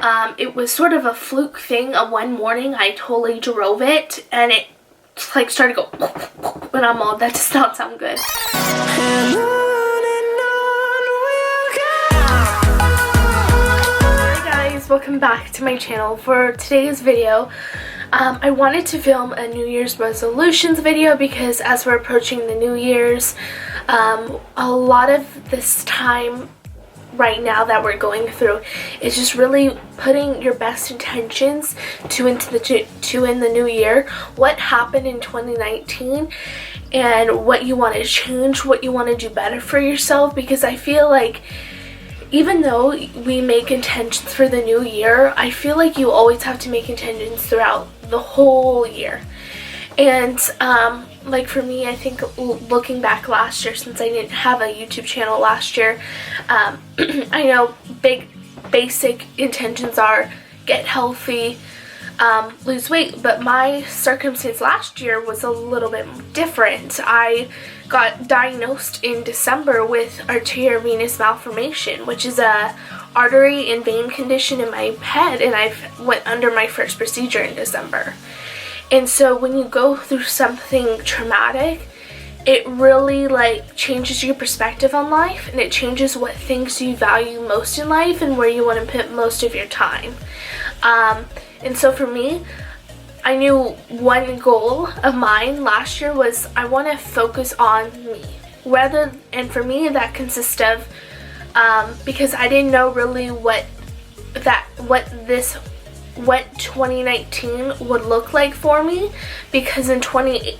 It was sort of a fluke thing. One morning I totally drove it and it like started to go and I'm all, that does not sound good. Hi guys, welcome back to my channel. For today's video, I wanted to film a New Year's resolutions video because as we're approaching the New Year's, a lot of this time right now that we're going through is just really putting your best intentions in the new year, what happened in 2019 and what you want to change, what you want to do better for yourself, because I feel like even though we make intentions for the new year, I feel like you always have to make intentions throughout the whole year. And like for me, I think looking back last year, since I didn't have a YouTube channel last year, I know big basic intentions are get healthy, lose weight, but my circumstance last year was a little bit different. I got diagnosed in December with arteriovenous malformation, which is a artery and vein condition in my head, and I went under my first procedure in December. And so when you go through something traumatic, it really like changes your perspective on life, and it changes what things you value most in life and where you want to put most of your time. And so for me, I knew one goal of mine last year was I want to focus on me. And for me that consists of, because I didn't know really what 2019 would look like for me, because in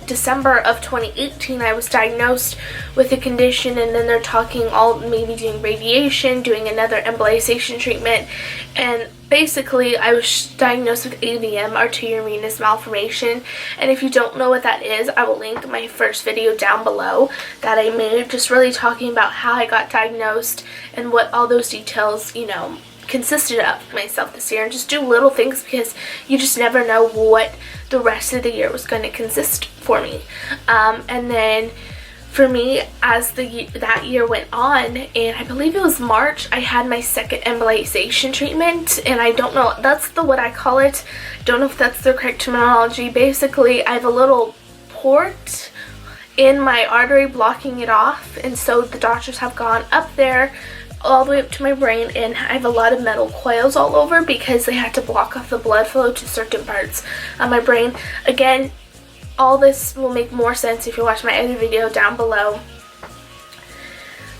December of 2018 I was diagnosed with a condition, and then they're talking maybe doing radiation, doing another embolization treatment, and basically I was diagnosed with AVM, arteriovenous malformation. And if you don't know what that is, I will link my first video down below that I made, just really talking about how I got diagnosed and what all those details, consisted of myself this year, and just do little things because you just never know what the rest of the year was going to consist for me. And then for me, as that year went on, and I believe it was March, I had my second embolization treatment, and I don't know, that's what I call it. Don't know if that's the correct terminology. Basically, I have a little port in my artery blocking it off, and so the doctors have gone up there all the way up to my brain, and I have a lot of metal coils all over because they had to block off the blood flow to certain parts of my brain. Again, all this will make more sense if you watch my other video down below.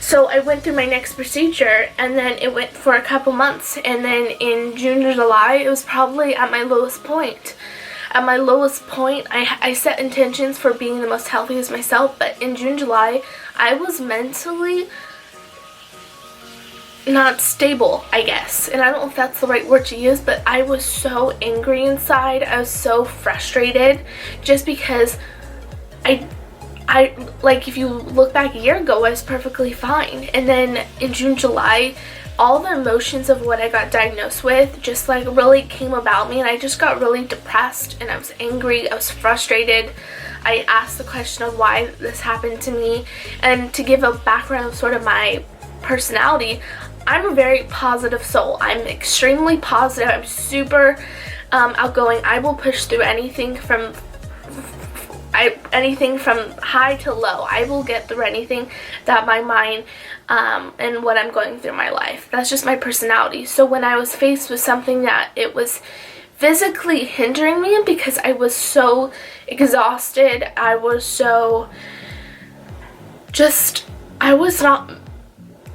So I went through my next procedure, and then it went for a couple months, and then in June or July it was probably at my lowest point. At my lowest point, I set intentions for being the most healthiest myself, but in June, July, I was mentally not stable, I guess, and I don't know if that's the right word to use, but I was so angry inside. I was so frustrated just because I like, if you look back a year ago, I was perfectly fine, and then in June, July, all the emotions of what I got diagnosed with just like really came about me, and I just got really depressed, and I was angry, I was frustrated. I asked the question of why this happened to me, and to give a background of sort of my personality, I'm a very positive soul. I'm extremely positive. I'm super outgoing. I will push through anything from high to low. I will get through anything that my mind and what I'm going through in my life. That's just my personality. So when I was faced with something that it was physically hindering me because I was so exhausted, I was not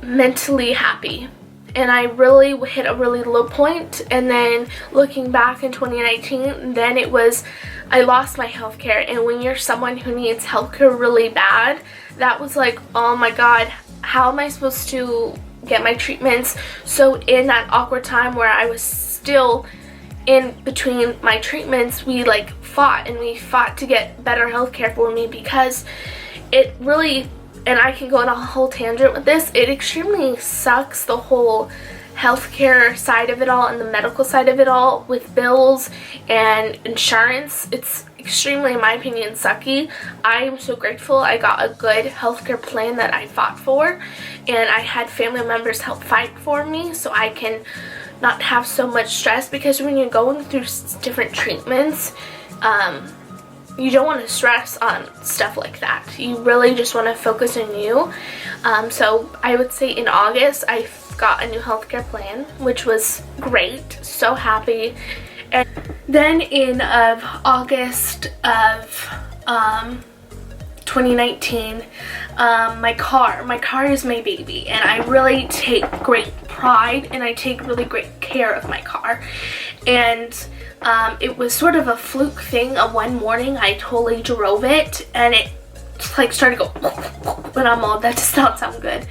mentally happy, and I really hit a really low point. And then looking back in 2019, then it was, I lost my healthcare, and when you're someone who needs healthcare really bad, that was like, oh my god, how am I supposed to get my treatments? So in that awkward time where I was still in between my treatments, we fought to get better healthcare for me, because it really, and I can go on a whole tangent with this, it extremely sucks, the whole healthcare side of it all and the medical side of it all with bills and insurance. It's extremely, in my opinion, sucky. I am so grateful I got a good healthcare plan that I fought for, and I had family members help fight for me so I can not have so much stress, because when you're going through different treatments, you don't want to stress on stuff like that. You really just want to focus on you. So I would say in August I got a new healthcare plan, which was great. So happy. And then in August of 2019, my car is my baby, and I really take great pride and I take really great care of my car. And it was sort of a fluke thing. One morning I totally drove it and it like started to go and I'm all, that does not sound good.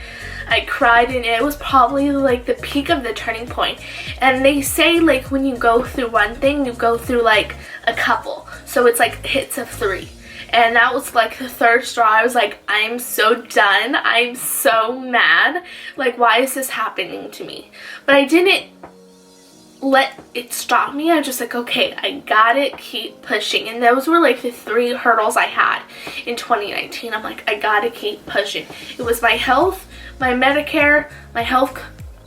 I cried, and it was probably like the peak of the turning point. And they say like when you go through one thing, you go through like a couple, so it's like hits of 3. And that was like the third straw. I was like, I'm so done. I'm so mad. Like, why is this happening to me? But I didn't let it stop me. I was just like, okay, I gotta keep pushing. And those were like the 3 hurdles I had in 2019. I'm like, I gotta keep pushing. It was my health, my Medicare, my health,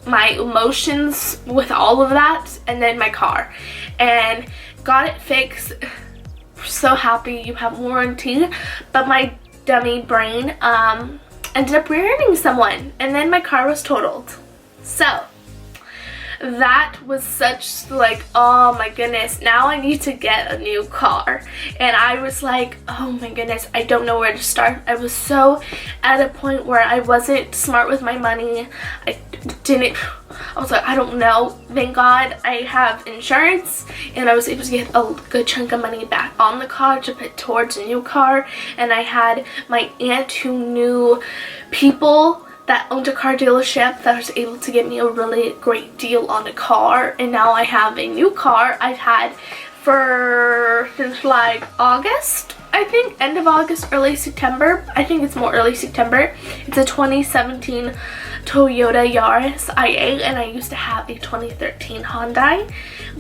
my emotions with all of that, and then my car. And got it fixed. So happy. You have warranty. But my dummy brain ended up rear-ending someone, and then my car was totaled. So that was such like, oh my goodness, now I need to get a new car. And I was like, oh my goodness, I don't know where to start. I was so at a point where I wasn't smart with my money. I was like, I don't know. Thank God I have insurance, and I was able to get a good chunk of money back on the car to put towards a new car. And I had my aunt who knew people that owned a car dealership that was able to get me a really great deal on a car. And now I have a new car I've had since like August, I think, end of August, early September. I think it's more early September. It's a 2017 Toyota Yaris i8, and I used to have a 2013 Hyundai.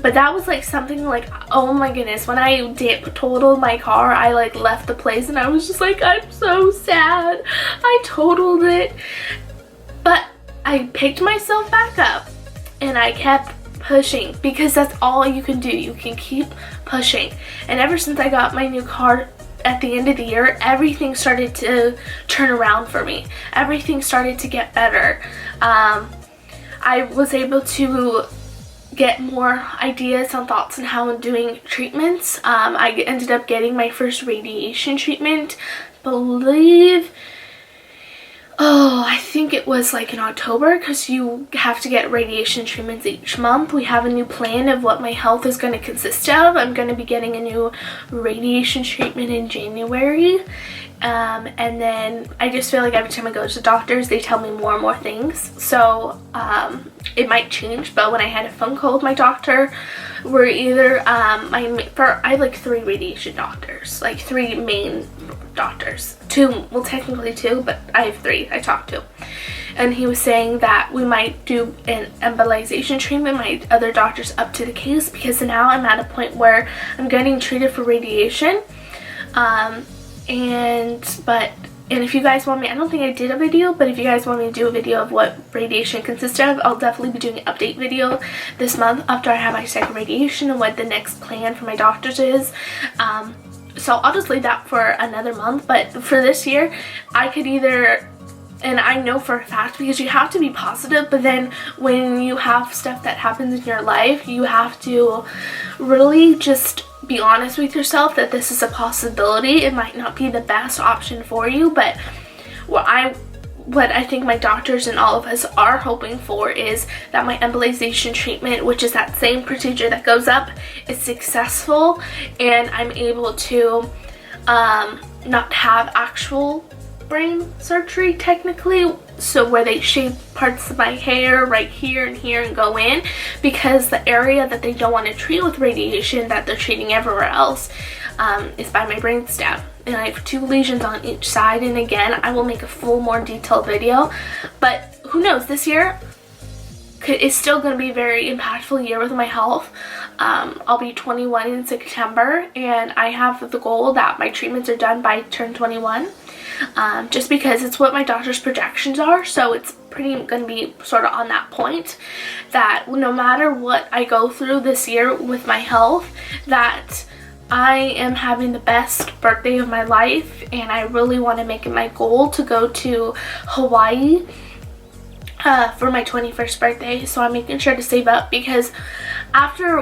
But that was like something like, oh my goodness, when I totaled my car, I like left the place and I was just like, I'm so sad. I totaled it. But I picked myself back up and I kept pushing, because that's all you can do. You can keep pushing. And ever since I got my new car at the end of the year, everything started to turn around for me. Everything started to get better. I was able to get more ideas and thoughts on how I'm doing treatments. I ended up getting my first radiation treatment, I think it was like in October, because you have to get radiation treatments each month. We have a new plan of what my health is going to consist of. I'm going to be getting a new radiation treatment in January. And then I just feel like every time I go to the doctors, they tell me more and more things. So it might change, but when I had a phone call with my doctor, we're either, I have like 3 radiation doctors, like 3 main doctors. 2, well technically 2, but I have 3 I talked to. And he was saying that we might do an embolization treatment. My other doctor's up to the case, because now I'm at a point where I'm getting treated for radiation. And if you guys want me, I don't think I did a video, but if you guys want me to do a video of what radiation consists of, I'll definitely be doing an update video this month after I have my second radiation and what the next plan for my doctors is. So I'll just leave that for another month. But for this year, I could either, and I know for a fact, because you have to be positive, but then when you have stuff that happens in your life, you have to really just be honest with yourself that this is a possibility. It might not be the best option for you, but what I think my doctors and all of us are hoping for is that my embolization treatment, which is that same procedure that goes up, is successful, and I'm able to not have actual brain surgery technically, so where they shave parts of my hair right here and here and go in, because the area that they don't want to treat with radiation that they're treating everywhere else is by my brainstem, and I have 2 lesions on each side. And again, I will make a full, more detailed video, but who knows, this year is still going to be a very impactful year with my health. I'll be 21 in September, and I have the goal that my treatments are done by turn 21. Just because it's what my doctor's projections are, so it's pretty going to be sort of on that point that no matter what I go through this year with my health, that I am having the best birthday of my life, and I really want to make it my goal to go to Hawaii for my 21st birthday. So I'm making sure to save up, because after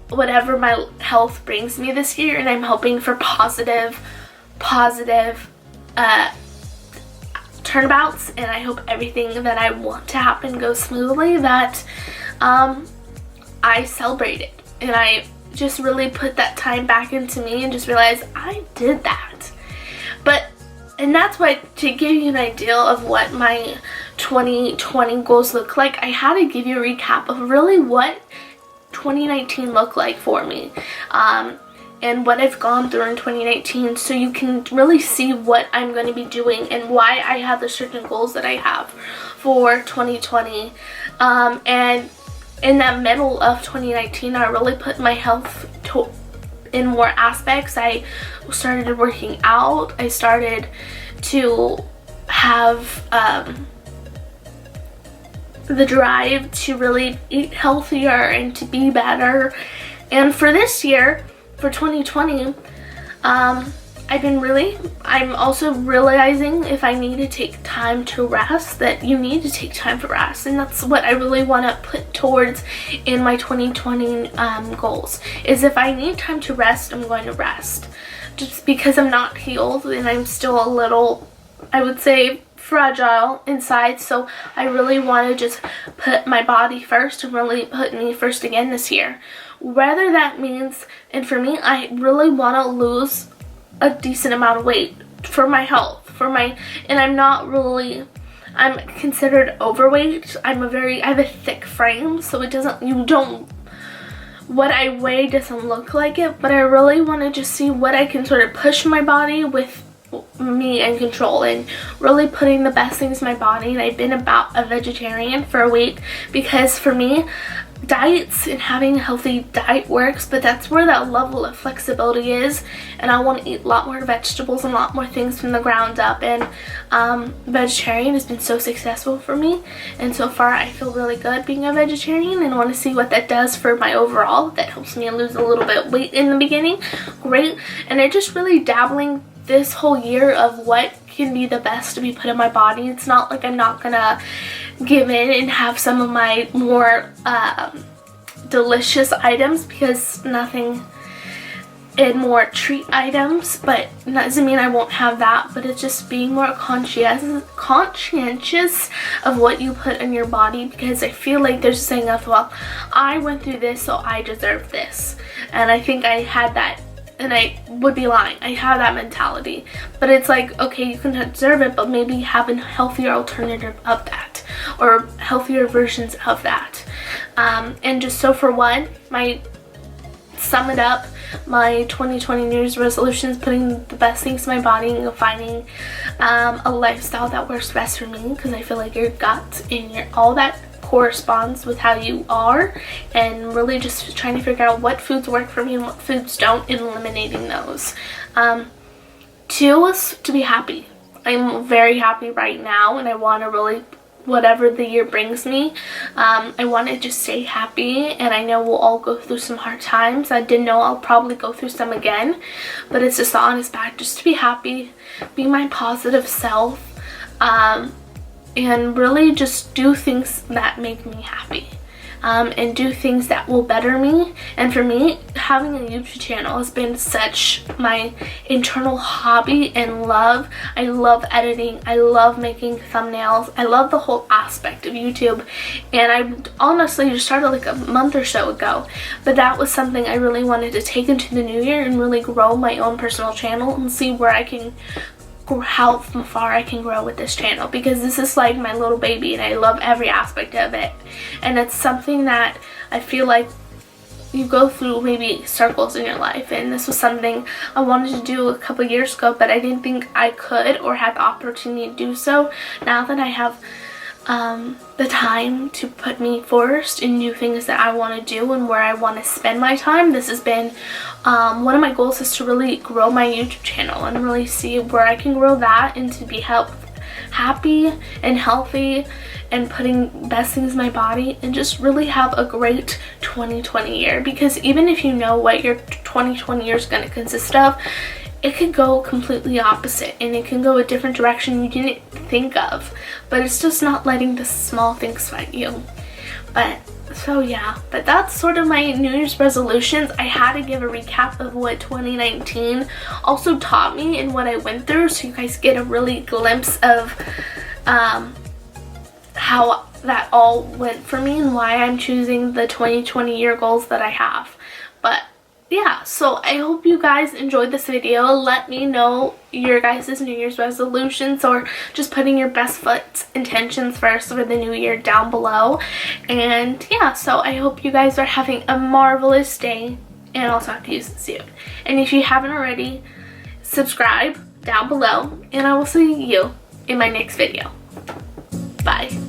whatever my health brings me this year, and I'm hoping for positive turnabouts, and I hope everything that I want to happen goes smoothly, that I celebrate it, and I just really put that time back into me and just realize I did that. And that's what, to give you an idea of what my 2020 goals look like, I had to give you a recap of really what 2019 looked like for me, and what I've gone through in 2019, so you can really see what I'm going to be doing and why I have the certain goals that I have for 2020. And in that middle of 2019, I really put my health in more aspects. I started working out. I started to have the drive to really eat healthier and to be better. And for this year, for 2020, I'm also realizing if I need to take time to rest, that you need to take time for rest. And that's what I really want to put towards in my 2020 goals, is if I need time to rest, I'm going to rest. Just because I'm not healed and I'm still a little, I would say, fragile inside, so I really want to just put my body first and really put me first again this year. Whether that means, and for me, I really want to lose a decent amount of weight for my health, and I'm considered overweight. I have a thick frame, so what I weigh doesn't look like it, but I really want to just see what I can sort of push my body with me in control, and really putting the best things in my body. And I've been about a vegetarian for a week, because for me, diets and having a healthy diet works, but that's where that level of flexibility is, and I want to eat a lot more vegetables and a lot more things from the ground up. And vegetarian has been so successful for me, and so far I feel really good being a vegetarian, and want to see what that does for my overall. That helps me lose a little bit of weight in the beginning, great. And I just really dabbling this whole year of what can be the best to be put in my body. It's not like I'm not gonna give in and have some of my more delicious items, because nothing in more treat items, but that doesn't mean I won't have that. But it's just being more conscientious of what you put in your body, because I feel like there's a saying of, well, I went through this, so I deserve this. And I think I had that, and I would be lying. I have that mentality, but it's like, okay, you can deserve it, but maybe have a healthier alternative of that, or healthier versions of that. And just so for one, sum it up, my 2020 New Year's resolutions, putting the best things in my body and finding a lifestyle that works best for me, because I feel like your gut and all that corresponds with how you are, and really just trying to figure out what foods work for me and what foods don't, and eliminating those. 2 is to be happy. I'm very happy right now, and I want to really, whatever the year brings me, I want to just stay happy. And I know we'll all go through some hard times. I didn't know I'll probably go through some again, but it's just the honest fact, just to be happy, be my positive self, and really just do things that make me happy, and do things that will better me. And for me, having a YouTube channel has been such my internal hobby and love. I love editing. I love making thumbnails. I love the whole aspect of YouTube. And I honestly just started like a month or so ago, but that was something I really wanted to take into the new year and really grow my own personal channel and see where I can, how far I can grow with this channel, because this is like my little baby and I love every aspect of it. And it's something that I feel like you go through maybe circles in your life, and this was something I wanted to do a couple years ago, but I didn't think I could or had the opportunity to do so. Now that I have the time to put me first and do things that I want to do and where I want to spend my time, this has been one of my goals, is to really grow my YouTube channel and really see where I can grow that, and to be happy and healthy and putting best things in my body and just really have a great 2020 year. Because even if you know what your 2020 year is going to consist of, it could go completely opposite and it can go a different direction you didn't think of. But it's just not letting the small things fight you. But so yeah, but that's sort of my New Year's resolutions. I had to give a recap of what 2019 also taught me and what I went through, so you guys get a really glimpse of how that all went for me and why I'm choosing the 2020 year goals that I have. But yeah, so I hope you guys enjoyed this video. Let me know your guys' New Year's resolutions or just putting your best foot intentions first for the new year down below. And yeah, so I hope you guys are having a marvelous day, and I'll talk to you soon. And if you haven't already, subscribe down below, and I will see you in my next video. Bye.